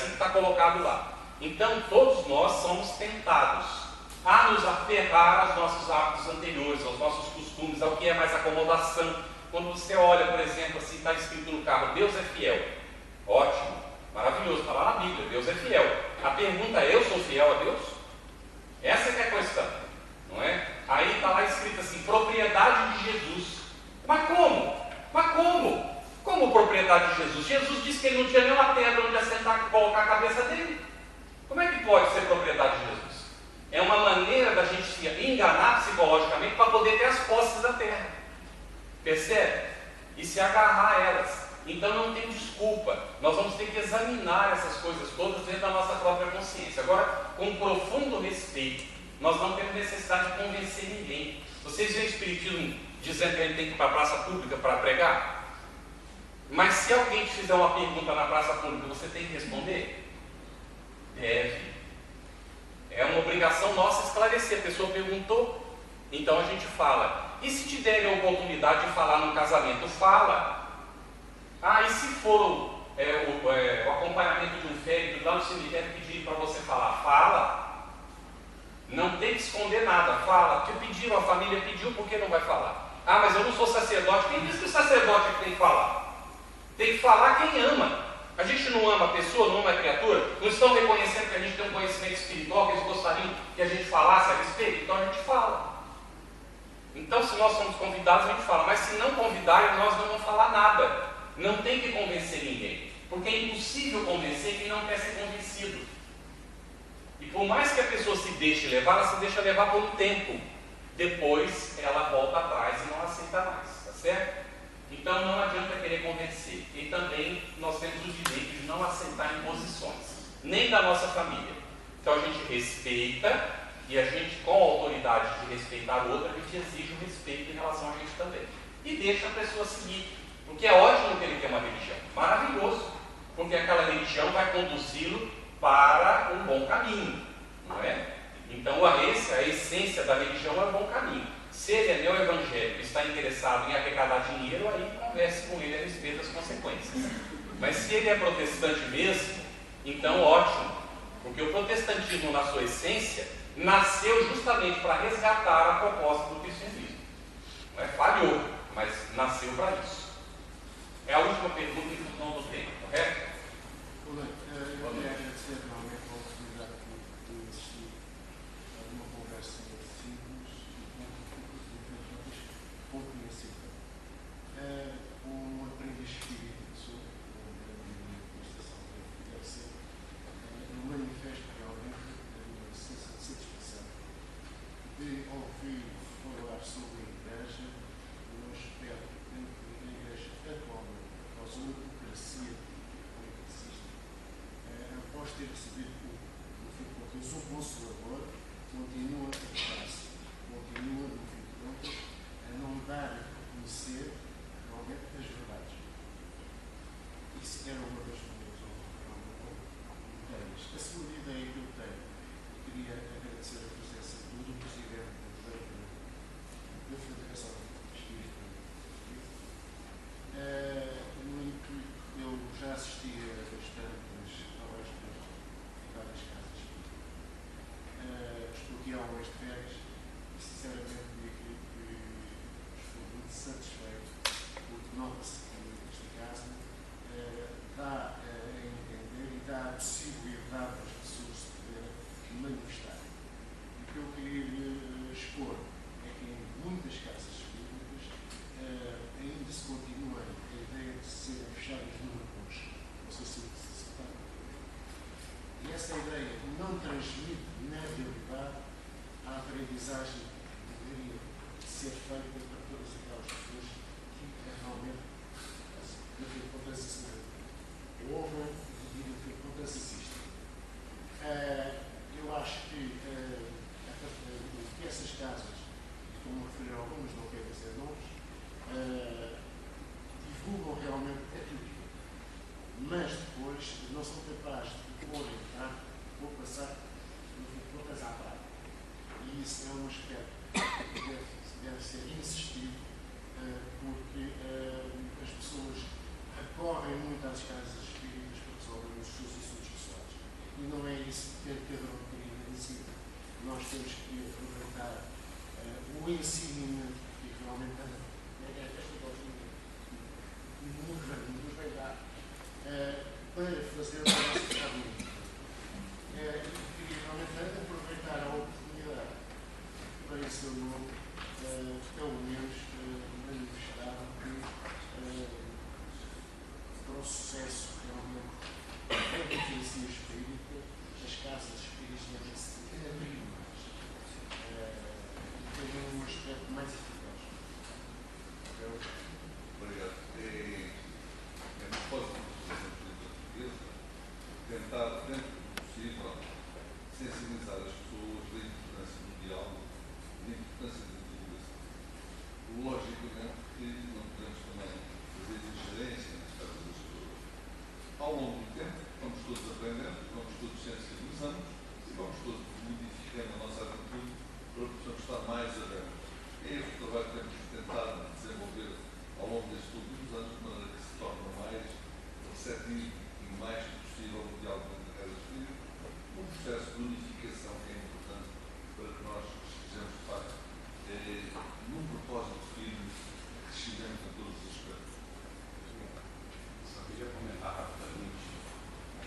assim que está colocado lá. Então, todos nós somos tentados a nos aferrar aos nossos hábitos anteriores, aos nossos costumes, ao que é mais acomodação. Quando você olha, por exemplo, assim está escrito no carro, Deus é fiel. Ótimo, maravilhoso, está lá na Bíblia, Deus é fiel. A pergunta é, eu sou fiel a Deus? Essa que é a questão, não é? Aí está lá escrito assim, propriedade de Jesus. Mas como? Mas como? Como propriedade de Jesus? Jesus disse que ele não tinha nenhuma pedra onde assentar e colocar a cabeça dele. Como é que pode ser propriedade de Jesus? É uma maneira da gente se enganar psicologicamente para poder ter as posses da terra. Percebe? E se agarrar a elas. Então não tem desculpa. Nós vamos ter que examinar essas coisas todas dentro da nossa própria consciência. Agora, com profundo respeito, nós não temos necessidade de convencer ninguém. Vocês veem o Espiritismo dizendo que a gente tem que ir para a praça pública para pregar? Mas se alguém te fizer uma pergunta na praça pública, você tem que responder? Deve. É uma obrigação nossa esclarecer. A pessoa perguntou, então a gente fala. E se te derem a oportunidade de falar num casamento? Fala. Ah, e se for o acompanhamento de um férico lá no cemitério pedir para você falar? Fala. Não tem que esconder nada, fala. Porque pediram, a família pediu, por que não vai falar? Ah, mas eu não sou sacerdote. Quem disse que o sacerdote é que tem que falar? Tem que falar quem ama. A gente não ama a pessoa, não ama a criatura. Não estão reconhecendo que a gente tem um conhecimento espiritual, que eles gostariam que a gente falasse a respeito? Então a gente fala. Então, se nós somos convidados, a gente fala. Mas se não convidarem, nós não vamos falar nada. Não tem que convencer ninguém. Porque é impossível convencer quem não quer ser convencido. E por mais que a pessoa se deixe levar, ela se deixa levar por um tempo. Depois, ela volta atrás e não aceita mais. Tá certo? Então, não adianta querer convencer. E também, nós temos o direito de não aceitar imposições. Nem da nossa família. Então, a gente respeita. E a gente, com a autoridade de respeitar o outro, a gente exige o respeito em relação a gente também. E deixa a pessoa seguir. Porque é ótimo que ele tenha uma religião. Maravilhoso. Porque aquela religião vai conduzi-lo para um bom caminho. Não é? Então, a essência da religião é um bom caminho. Se ele é neo-evangélico e está interessado em arrecadar dinheiro, aí converse com ele a respeito das consequências. Mas se ele é protestante mesmo, então ótimo. Porque o protestantismo, na sua essência, nasceu justamente para resgatar a proposta do cristianismo. Não é? Falhou, mas nasceu para isso. É a última pergunta em função do tempo, correto? Eu queria agradecer realmente a oportunidade de assistir a uma conversa simples e compreensível. Um aprendiz espírita que sou, uma grande manifestação que deve ser, eu manifesto realmente uma satisfação de ouvir falar sobre a Igreja no aspecto em que a Igreja atualmente, após uma democracia progressista, após ter recebido no fim de contas um consolador, continua a tratar-se, continua no fim de contas a não dar a conhecer realmente as verdades. Isso era uma das minhas ideias. A segunda ideia que eu tenho, queria agradecer a presença do Presidente da Federação Espírita. No intuito, eu já assisti a bastantes palestras em várias casas espíritas. Estou aqui há um mês de férias e, sinceramente, digo que estou muito satisfeito porque nota-se que esta casa dá a entender e dá a possibilidade das pessoas se poderem manifestar. O que eu queria expor é que em muitas casas espíritas ainda se continua a ideia de serem fechadas numa concha. Não sei se se separa. E essa ideia não transmite, na realidade, a aprendizagem que deveria ser feita para todas aquelas pessoas que realmente, no fim de contas, ouvem e, no fim de contas, existem. Eu acho que essas casas, estou a referir a algumas, não quero dizer nomes, divulgam realmente a teoria, mas depois não são capazes de pôr em prática ou passar, no fim de contas, à prática. E isso é um aspecto que deve ser insistido, porque as pessoas recorrem muito às casas espíritas porque nós temos que aproveitar o ensino, porque realmente para fazer a nossa ferramenta. E queria realmente aproveitar a oportunidade para esse aluno, pelo menos, manifestar para o sucesso realmente da literacia espírita, as casas espíritas devem se abrir mais. Tem um aspecto mais eficaz. Obrigado. É uma forma de tentar, dentro do possível, sensibilizar as pessoas da importância do diálogo, da importância da divulgação. Logicamente que não podemos também fazer ingerência nas casas das pessoas. Ao longo do tempo, vamos todos aprendendo, vamos todos sensibilizando e vamos todos modificando a nossa atitude para que possamos estar mais abertos. É este o trabalho que temos tentado desenvolver ao longo destes últimos anos, de maneira que se torne mais receptivo e mais possível o diálogo entre a Casa Espírita, um processo de unificação que é importante para que nós estejamos, de facto, num propósito firme, que chegamos a todos os aspectos. Só queria comentar rapidamente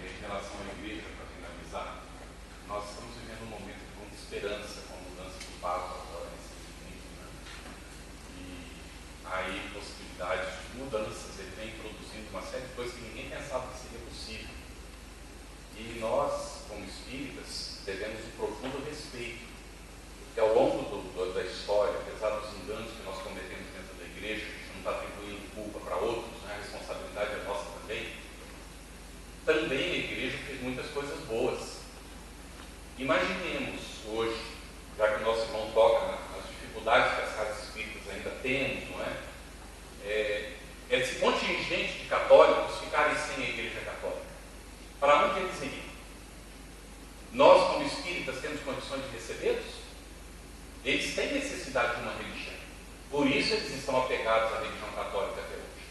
em relação à igreja, para finalizar. Nós estamos vivendo um momento de muita esperança com a mudança do Papa agora recentemente, né? E aí possibilidades de mudanças, ele vem produzindo uma série de coisas que ninguém pensava que seria possível. E nós, como espíritas, devemos um profundo respeito, porque ao longo da história, apesar dos enganos que nós cometemos dentro da igreja, a gente não está atribuindo culpa para outros, né? A responsabilidade é nossa também. Também a igreja fez muitas coisas boas. Imaginemos hoje, já que o nosso irmão toca nas dificuldades que as casas espíritas ainda temos, não é? Esse contingente de católicos ficarem sem a igreja católica. Para onde eles iriam? Nós, como espíritas, temos condições de recebê-los? Eles têm necessidade de uma religião. Por isso eles estão apegados à religião católica até hoje.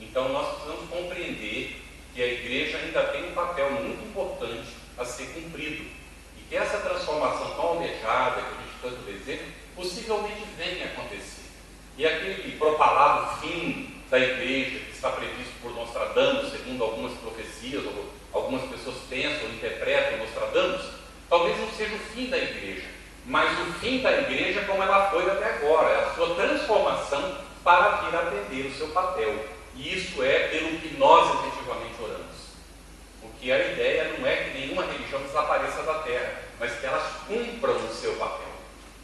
Então nós precisamos compreender que a igreja ainda tem um papel muito importante a ser cumprido. E que essa transformação tão almejada, que a gente tanto deseja, possivelmente venha a acontecer. E aquele propalado fim da igreja, que está previsto por Nostradamus, segundo algumas profecias, ou algumas pessoas pensam, interpretam Nostradamus, talvez não seja o fim da igreja, mas o fim da igreja como ela foi até agora, é a sua transformação para vir atender o seu papel. E isso é pelo que nós efetivamente oramos. Porque a ideia não é que nenhuma religião desapareça da terra, mas que elas cumpram o seu papel.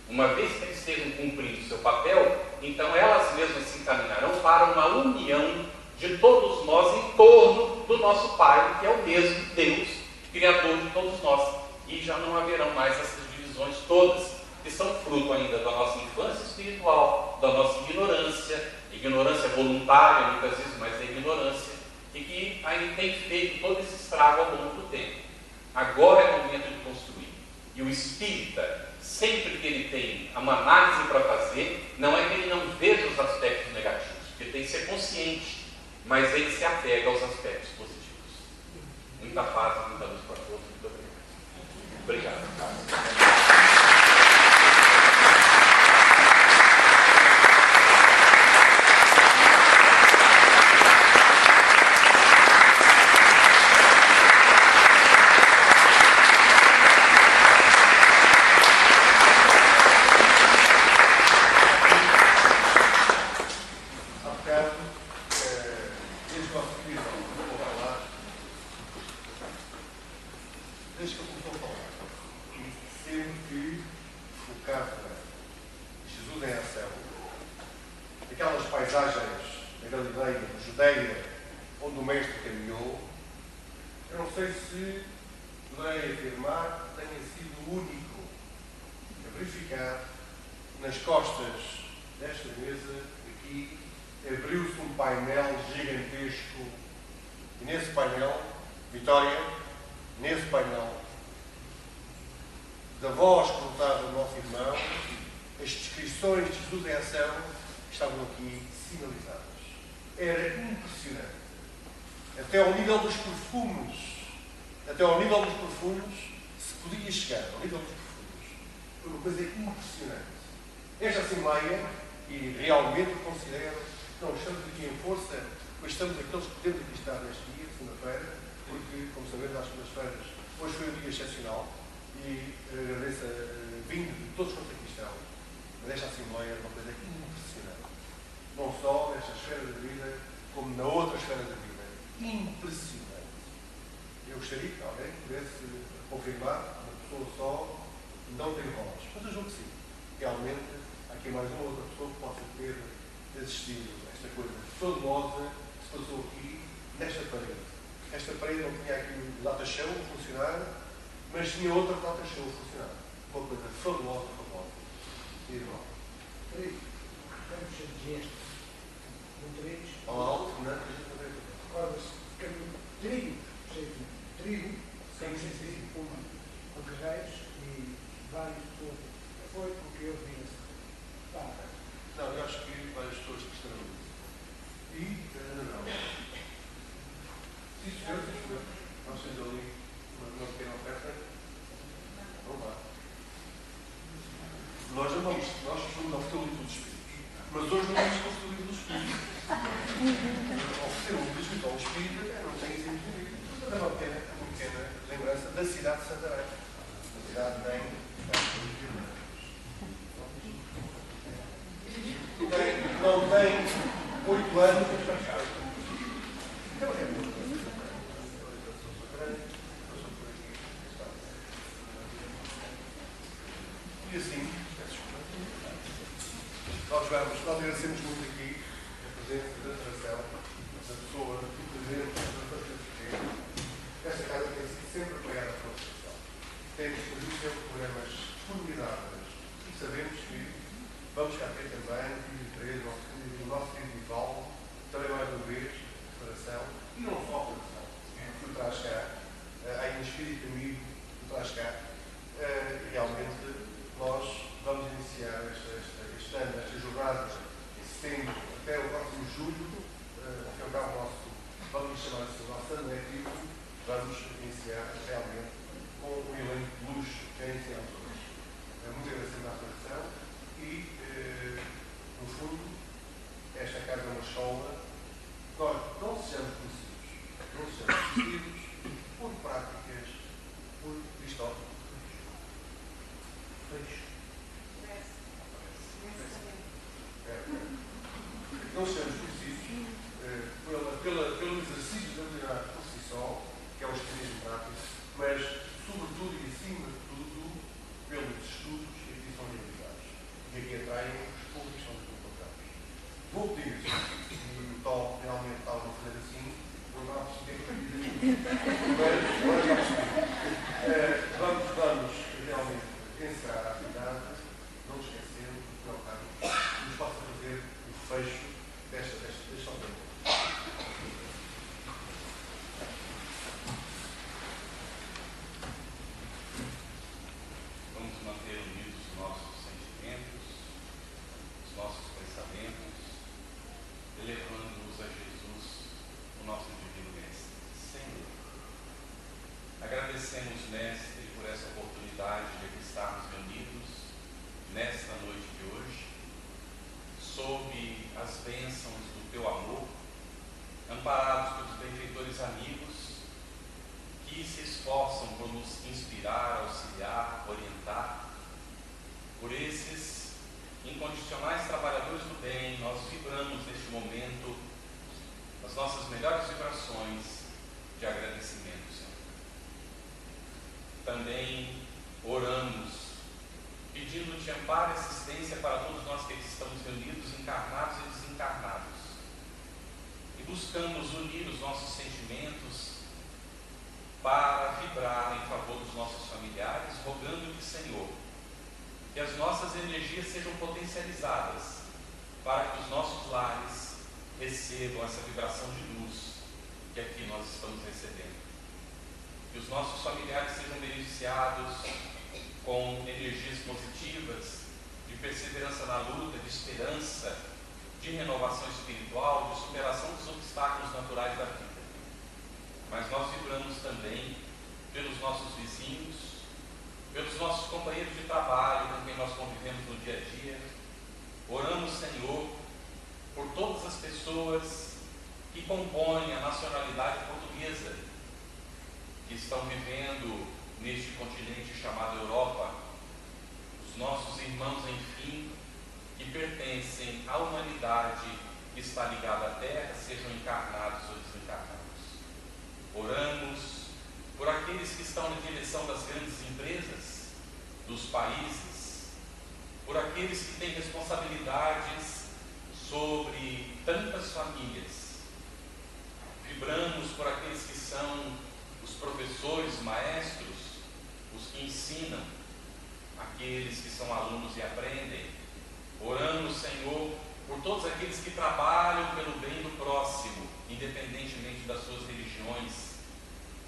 Uma vez que eles estejam cumprindo o seu papel, então elas mesmas se encaminharão para uma união de todos nós em torno do nosso Pai, que é o mesmo Deus, Criador de todos nós. E já não haverão mais essas divisões todas, que são fruto ainda da nossa infância espiritual, da nossa ignorância voluntária muitas vezes, mas é ignorância, e que ainda tem feito todo esse estrago ao longo do tempo. Agora é o momento de construir. E o espírita, sempre que ele tem uma análise para fazer, não é que ele não veja os aspectos negativos, porque ele tem que ser consciente, mas ele se apega aos aspectos positivos. Muita paz, muita luz para todos. Muito obrigado. Obrigado. Foi uma coisa impressionante. Esta Assembleia, e realmente considero que não estamos aqui em força, mas estamos aqueles que podemos aqui estar neste dia, segunda-feira, porque, como sabemos, às segundas-feiras, hoje foi um dia excepcional e agradeço a vinda de todos quantos aqui estão. Mas esta Assembleia é uma coisa impressionante. Não só nesta esfera da vida, como na outra esfera da vida. Impressionante. Eu gostaria que alguém pudesse confirmar, uma pessoa só não tem voz. Mas eu julgo que sim. Realmente, há aqui mais uma outra pessoa que possa ter assistido a esta coisa fabulosa que se passou aqui nesta parede. Esta parede não tinha aqui um data-show a funcionar, mas tinha outra data-show a funcionar. Uma coisa fabulosa, fabulosa. E irmão? Vamos ser de gesto. Montareiros. Ao alto, não é? Recorda-se que trigo, sem ser com carreiros e várias pessoas. Foi porque eu vi esse. Não, eu acho que várias pessoas que estão nisso. E, não. Sim, senhor. Nós temos ali uma pequena oferta. Vamos lá. Nós vamos oferecer o livro dos Espíritos. Mas hoje não vamos oferecer o livro dos Espíritos. Oferecer o livro dos Espíritos ao Espírito não tem assim muito livro. É uma pequena lembrança da cidade de Santarém. A cidade não tem 8 anos para cá. E assim, nós agradecemos muito aqui a presença da Marcela, da pessoa do Presidente da Federação. Esta casa tem sido sempre apoiada pela Federação. Temos produzido sempre programas formidáveis e sabemos que vamos cá ter também o nosso querido Paulo, também mais uma vez, a Federação, e não só a Federação, que o traz cá, há um espírito amigo que o traz cá, e realmente nós vamos iniciar este ano, esta jornada, em setembro, até o próximo julho, ao cabo vamos chamar assim o nosso ano letivo, vamos iniciar realmente com um elenco de luxo que é iniciado hoje. Muito agradecendo à Federação e, no fundo, esta casa é uma escola. Nós não sejamos conhecidos por práticas, por distópicos. Não sejamos conhecidos pelo exercício da habilidade por si só, que é o espiritismo prático, mas, sobretudo e acima de tudo, pelos estudos que aqui são realizados. E aqui atraem os públicos que são encontrados. Vou pedir, e o Tom realmente estava a fazer assim, eu não percebi o que mas agora já percebi. Vamos realmente encerrar a atividade, não esquecendo que o Carlos nos possa fazer o fecho desta obra. Vamos manter unidos os nossos sentimentos, os nossos pensamentos, elevando-nos a Jesus, o nosso divino Mestre. Senhor, agradecemos, Mestre, por essa oportunidade de aqui estarmos reunidos nesta noite de hoje, sob as bênçãos do Teu amor, amparados pelos benfeitores amigos que se esforçam por nos inspirar, auxiliar, orientar. Por esses incondicionais trabalhadores do bem, nós vibramos neste momento as nossas melhores vibrações de agradecimento, Senhor. Também oramos, pedindo-te amparo e assistência para todos nós que aqui estamos reunidos, encarnados e desencarnados. E buscamos unir os nossos sentimentos para vibrar em favor dos nossos familiares, rogando-lhe, Senhor, que as nossas energias sejam potencializadas para que os nossos lares recebam essa vibração de luz que aqui nós estamos recebendo. Que os nossos familiares sejam beneficiados com energias positivas, de perseverança na luta, de esperança, de renovação espiritual, de superação dos obstáculos naturais da vida. Mas nós vibramos também pelos nossos vizinhos, pelos nossos companheiros de trabalho com quem nós convivemos no dia a dia. Oramos, Senhor, por todas as pessoas que compõem a nacionalidade portuguesa, que estão vivendo neste continente chamado Europa, os nossos irmãos, enfim, que pertencem à humanidade que está ligada à Terra, sejam encarnados ou desencarnados. Oramos por aqueles que estão na direção das grandes empresas, dos países, por aqueles que têm responsabilidades sobre tantas famílias. Vibramos por aqueles que são os professores, maestros, os que ensinam, aqueles que são alunos e aprendem. Oramos, Senhor, por todos aqueles que trabalham pelo bem do próximo, independentemente das suas religiões.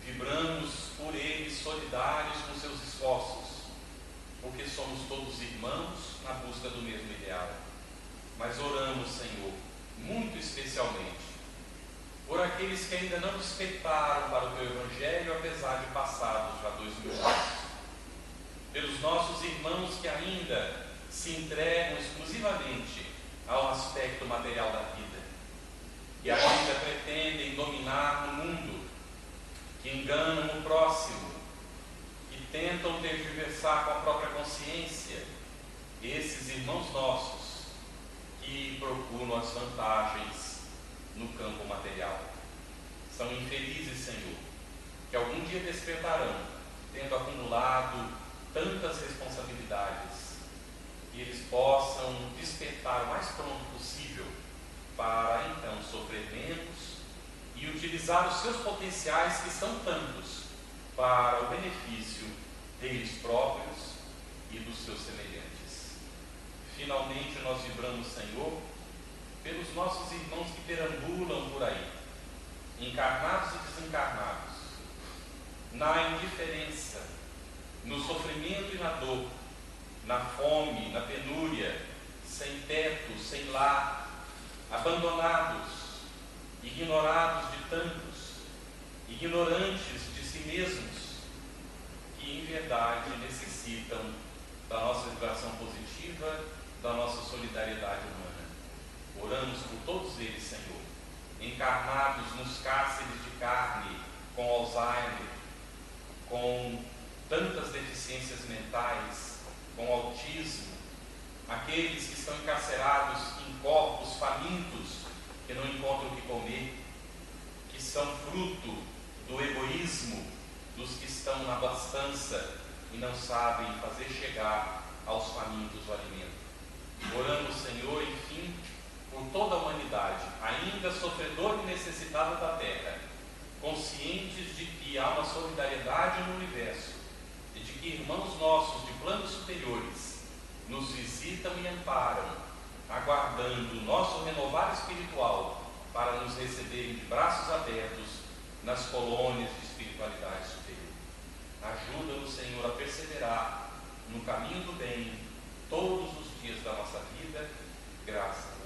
Vibramos por eles, solidários com seus esforços, porque somos todos irmãos na busca do mesmo ideal. Mas oramos, Senhor, muito especialmente, por aqueles que ainda não despertaram para o Teu Evangelho, apesar de passados já 2000 anos. Pelos nossos irmãos que ainda se entregam exclusivamente ao aspecto material da vida, que ainda pretendem dominar o mundo, que enganam o próximo, que tentam tergiversar com a própria consciência, esses irmãos nossos que procuram as vantagens no campo material. São infelizes, Senhor, que algum dia despertarão, tendo acumulado tantas responsabilidades, que eles possam despertar o mais pronto possível para então sofrer menos e utilizar os seus potenciais, que são tantos, para o benefício deles próprios e dos seus semelhantes. Finalmente nós vibramos, Senhor, pelos nossos irmãos que perambulam por aí, encarnados e desencarnados, na indiferença, no sofrimento e na dor, na fome, na penúria, sem teto, sem lar, abandonados, ignorados de tantos, ignorantes de si mesmos, que em verdade necessitam da nossa vibração positiva, da nossa solidariedade humana. Oramos por todos eles, Senhor, encarnados nos cárceres de carne, com Alzheimer, com tantas deficiências mentais, com autismo, aqueles que estão encarcerados em corpos famintos, que não encontram o que comer, que são fruto do egoísmo dos que estão na abastança e não sabem fazer chegar aos famintos o alimento. Oramos, Senhor, enfim, por toda a humanidade, ainda sofredora e necessitada da terra, conscientes de que há uma solidariedade no universo e de que irmãos nossos de planos superiores nos visitam e amparam, aguardando o nosso renovar espiritual para nos receberem de braços abertos nas colônias de espiritualidade superior. Ajuda-nos, Senhor, a perseverar no caminho do bem todos os dias da nossa vida. Graças